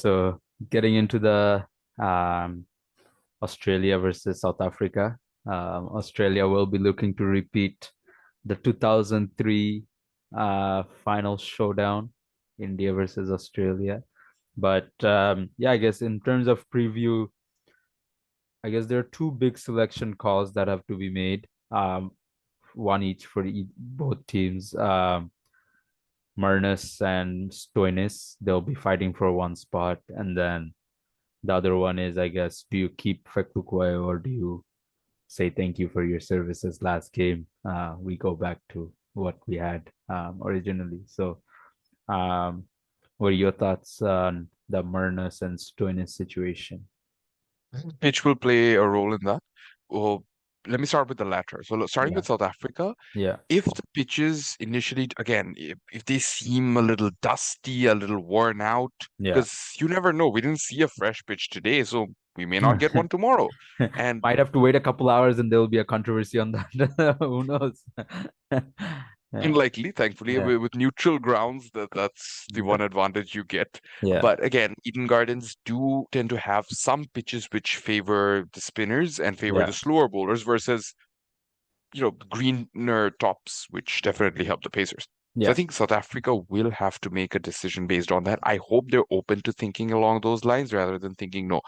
So getting into the um, Australia versus South Africa, Australia will be looking to repeat the 2003 final showdown, India versus Australia. But yeah, I guess in terms of preview, I guess there are two big selection calls that have to be made, one each for both teams. Marnus and Stoinis, they'll be fighting for one spot, and then the other one is, I guess, do you keep Phehlukwayo or do you say thank you for your services last game? We go back to what we had originally. So, um, what are your thoughts on the Marnus and Stoinis situation? Pitch will play a role in that. Well, let me start with the latter. Starting Yeah, with South Africa, yeah, if the pitches initially, again, if they seem a little dusty, a little worn out, yeah. because you never know. We didn't see a fresh pitch today, so we may not get one tomorrow. And Might have to wait a couple hours and there will be a controversy on that. Who knows? Yeah, unlikely, thankfully, yeah, with neutral grounds, that's the one advantage you get. yeah, But again, Eden Gardens do tend to have some pitches which favor the spinners and favor yeah, the slower bowlers versus greener tops, which definitely help the Pacers. So I yeah, think South Africa will have to make a decision based on that. I hope they're open to thinking along those lines rather than thinking, no,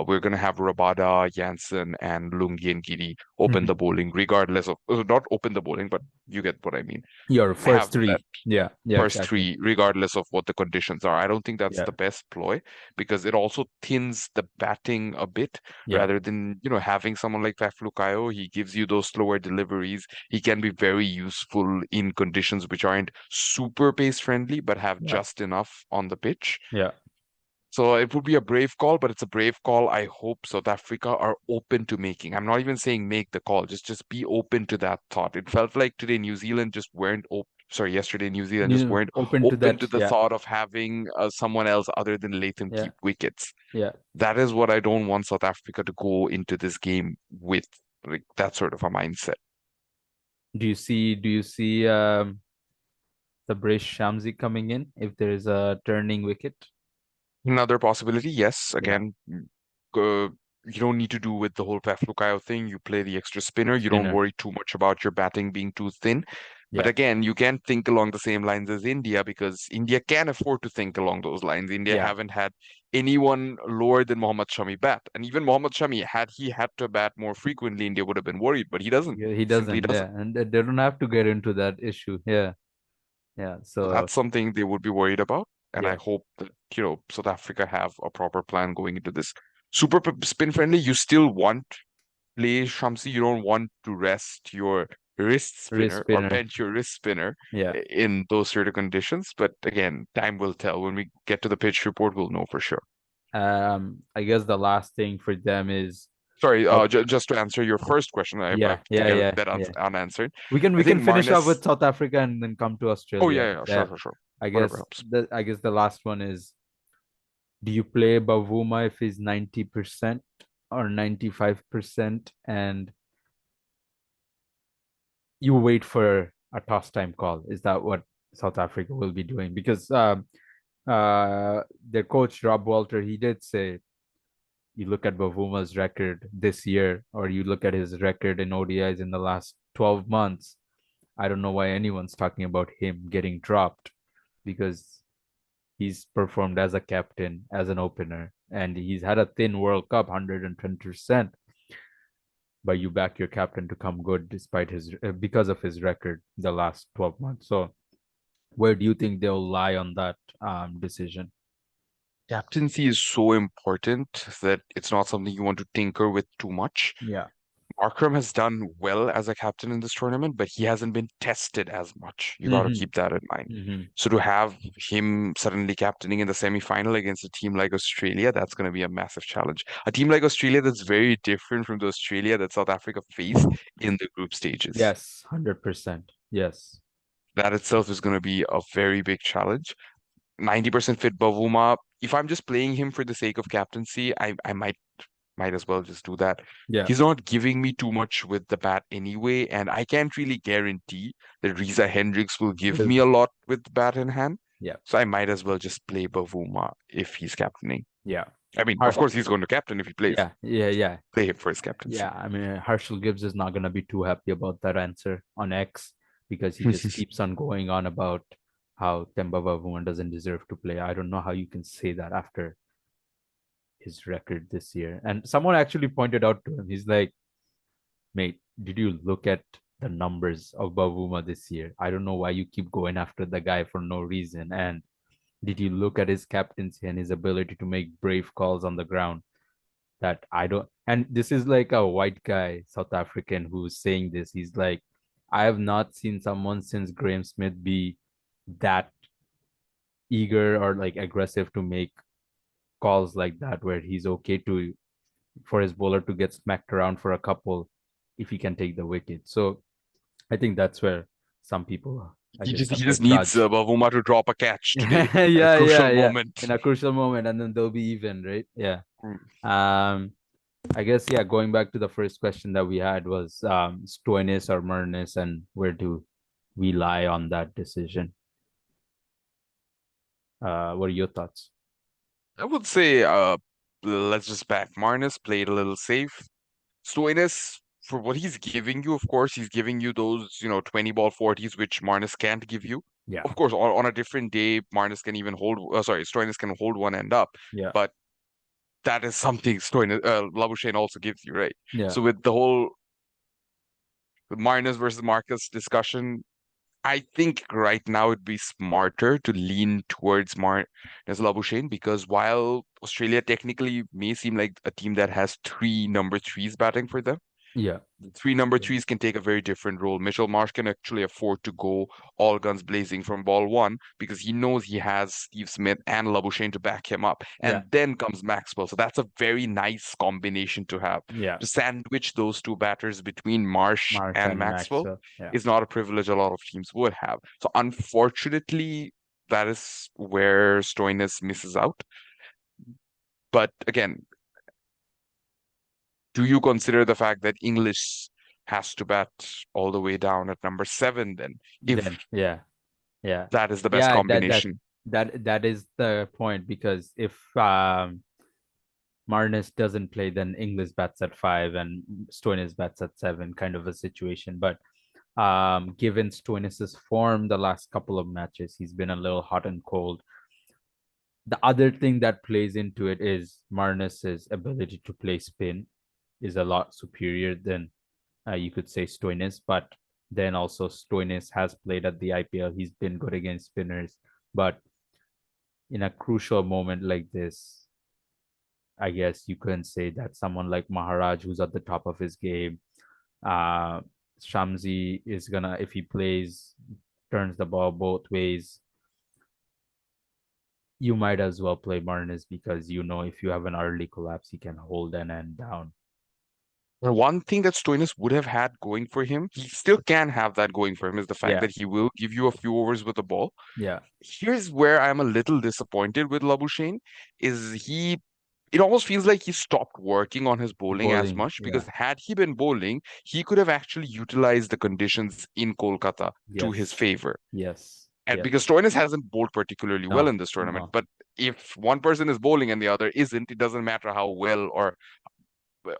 we're going to have Rabada, Jansen, and Lungi and Giri open the Mhm. bowling, regardless of, not open the bowling, but you get what I mean. Your Have first that three. Yeah, yeah, first exactly. three, regardless of what the conditions are. I don't think that's Yeah, the best ploy because it also thins the batting a bit yeah, rather than, having someone like Phehlukwayo. He gives you those slower deliveries. He can be very useful in conditions which aren't super pace friendly, but have yeah, just enough on the pitch. yeah. So it would be a brave call, but it's a brave call I hope South Africa are open to making. I'm not even saying make the call, just be open to that thought. It felt like today New Zealand just weren't open. Sorry, yesterday New Zealand just weren't Open to open to that. the Yeah, thought of having someone else other than Latham yeah, keep wickets. yeah. That is what I don't want South Africa to go into this game with, like that sort of a mindset. Do you see the Brace Shamsi coming in if there is a turning wicket? Another possibility, yes. Yeah, Again, you don't need to do with the whole Phehlukwayo thing. You play the extra spinner. You don't spinner. worry too much about your batting being too thin. But Yeah, again, you can think along the same lines as India because India can afford to think along those lines. India yeah. haven't had anyone lower than Mohammad Shami bat. And even Mohammad Shami, had he had to bat more frequently, India would have been worried, but he doesn't. Yeah, he He simply doesn't. doesn't. Yeah, and they don't have to get into that issue. Yeah, yeah. So So that's something they would be worried about. And I yeah, hope that, South Africa have a proper plan going into this. Super spin friendly, you still want play Shamsi. You don't want to rest your wrist wrist spinner or spinner. bench your wrist spinner Yeah. in those sort of conditions. But again, time will tell. When we get to the pitch report, we'll know for sure. I guess the last thing for them is Sorry, oh just to answer your first question, I yeah, have to yeah, get yeah, that yeah. unanswered. We I can think finish up Marnus. with South Africa and then come to Oh Australia. yeah, yeah, sure, Yeah. sure, sure. I Whatever guess helps. the last one is, do you play Bavuma if he's 90% or 95% and you wait for a toss time call? Is that what South Africa will be doing? Because their coach Rob Walter, he did say, you look at Bavuma's record this year or you look at his record in ODIs in the last 12 months, I don't know why anyone's talking about him getting dropped, because he's performed as a captain, as an opener, and he's had a thin World Cup, 110%. But you back your captain to come good despite his because of his record the last 12 months. So where do you think they'll lie on that decision? Captaincy is so important that it's not something you want to tinker with too much. Yeah. Markram has done well as a captain in this tournament, but he hasn't been tested as much. You got to Mm-hmm. keep that in mind. Mm-hmm. So to have him suddenly captaining in the semi-final against a team like Australia, that's going to be a massive challenge. A team like Australia that's very different from the Australia that South Africa faced in the group stages. Yes, 100%. Yes. That itself is going to be a very big challenge. 90% fit Bavuma. If I'm just playing him for the sake of captaincy, I might as well just do that. Yeah. He's not giving me too much with the bat anyway, and I can't really guarantee that Riza Hendricks will give Well, me a lot with the bat in hand. Yeah. So I might as well just play Bavuma if he's captaining. Yeah. I mean, of Har- course, he's going to captain if he plays. yeah. Yeah. Yeah. Play him for his captaincy. Yeah. I mean, Herschel Gibbs is not gonna be too happy about that answer on X because he just keeps on going on about how Temba Bavuma doesn't deserve to play. I don't know how you can say that after his record this year. And someone actually pointed out to him, he's like, mate, did you look at the numbers of Bavuma this year? I don't know why you keep going after the guy for no reason. And did you look at his captaincy and his ability to make brave calls on the ground? That I don't. And this is like a white guy, South African, who's saying this. He's like, I have not seen someone since Graham Smith be that eager or like aggressive to make calls like that, where he's okay to for his bowler to get smacked around for a couple if he can take the wicket. So I think that's where some people, I guess, He have the just needs grudge. Bavuma to drop a catch today Yeah, at a yeah, crucial yeah. moment. In a crucial moment, and then they'll be even, right? Yeah. Mm. Um, I guess yeah. Going back to the first question that we had was Stoinis or Marnus, and where do we lie on that decision? What are your thoughts? I would say, let's just back. Marnus played a little safe. Stoinis, for what he's giving you, of course, he's giving you those, 20 ball 40s, which Marnus can't give you. Yeah, Of course, on a different day, Marnus can even hold, Stoinis can hold one end up. yeah, But that is something Labuschagne also gives you, right? yeah, So with the whole Marnus versus Marcus discussion, I think right now it'd be smarter to lean towards Marnus Labuschagne because while Australia technically may seem like a team that has three number threes batting for them, yeah, the three number yeah, threes can take a very different role. Mitchell Marsh can actually afford to go all guns blazing from ball one because he knows he has Steve Smith and Labuschagne to back him up. yeah, And then comes Maxwell. So that's a very nice combination to have. yeah. To sandwich those two batters between Marsh Marsh and and Maxwell Maxwell. Yeah, is not a privilege a lot of teams would have. So unfortunately, that is where Stoinis misses out. But again, do you consider the fact that English has to bat all the way down at number seven then, then if yeah, yeah, that is the best yeah. combination? That is the point because if Marnus doesn't play, then English bats at 5 and Stoinis bats at 7, kind of a situation. But given Stoinis's form the last couple of matches, he's been a little hot and cold. The other thing that plays into it is Marnus's ability to play spin is a lot superior than you could say Stoinis, but then also Stoinis has played at the IPL. He's been good against spinners, but in a crucial moment like this, I guess you can say that someone like Maharaj, who's at the top of his game, uh, Shamsi is gonna, if he plays, turns the ball both ways, you might as well play Marnus because you know if you have an early collapse, he can hold an end down. And one thing that Stoinis would have had going for him, he still can have that going for him, is the fact Yeah, that he will give you a few overs with the ball. yeah, Here's where I'm a little disappointed with Labuschagne, is it almost feels like he stopped working on his bowling as bowling. much Yeah, because had he been bowling, he could have actually utilized the conditions in Kolkata to his yes, favor. yes, And yes. because Stoinis hasn't bowled particularly well No, in this tournament, no. but if one person is bowling and the other isn't, it doesn't matter how well or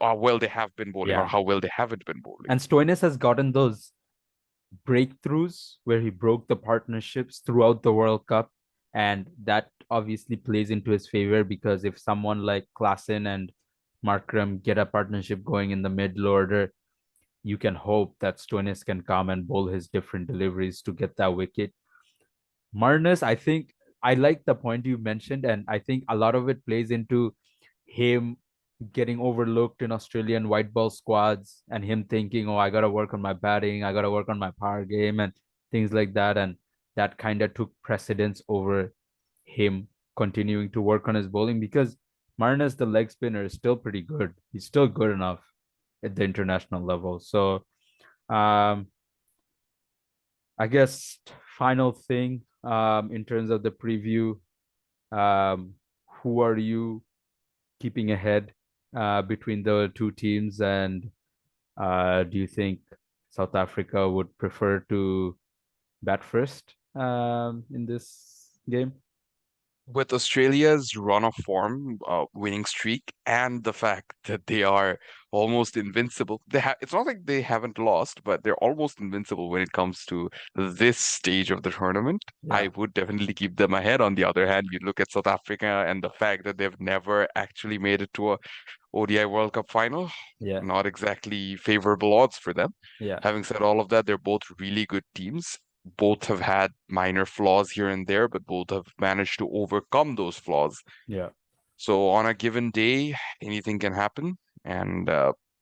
how well they have been bowling or Yeah. how well they haven't been bowling. And Stoinis has gotten those breakthroughs where he broke the partnerships throughout the World Cup. And that obviously plays into his favor because if someone like Klassen and Markram get a partnership going in the middle order, you can hope that Stoinis can come and bowl his different deliveries to get that wicket. Marnus, I think I like the point you mentioned, and I think a lot of it plays into him getting overlooked in Australian white ball squads and him thinking, oh, I got to work on my batting, I got to work on my power game, and things like that. And that kind of took precedence over him continuing to work on his bowling because Marnus, the leg spinner, is still pretty good. He's still good enough at the international level. So, um, I guess final thing in terms of the preview, um, who are you keeping ahead between the two teams, and do you think South Africa would prefer to bat first in this? game? With Australia's run of form, winning streak, and the fact that they are almost invincible, it's not like they haven't lost, but they're almost invincible when it comes to this stage of the tournament. I Yeah, would definitely keep them ahead. On the other hand, you look at South Africa and the fact that they've never actually made it to a ODI World Cup final, yeah, not exactly favorable odds for them. yeah, Having said all of that, they're both really good teams. Both have had minor flaws here and there, but both have managed to overcome those flaws. yeah, So on a given day, anything can happen. And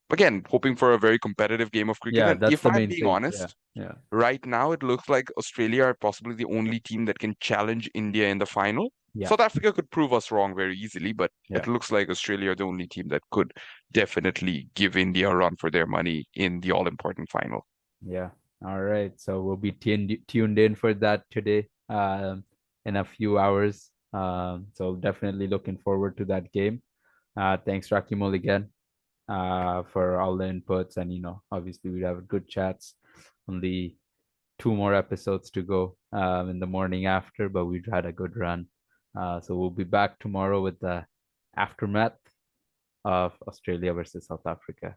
again, hoping for a very competitive game of cricket. yeah. And That's if the I'm main being thing. Yeah, honest, yeah, right now it looks like Australia are possibly the only team that can challenge India in the final. yeah, South Africa could prove us wrong very easily, but yeah, it looks like Australia are the only team that could definitely give India a run for their money in the all-important final. yeah. All right. So we'll be tuned in for that today, in a few hours. So definitely looking forward to that game. Thanks, Rakimul, again, for all the inputs, and obviously we have good chats. Only two more episodes to go, in the morning after, but we've had a good run. So we'll be back tomorrow with the aftermath of Australia versus South Africa.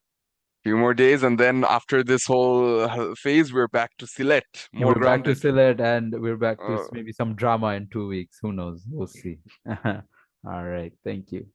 Few more days, and then after this whole phase, we're back to Sylhet, And more we're back to grounded. Sylhet, and we're back to Uh, maybe some drama in 2 weeks. Who knows? We'll see. All right. Thank you.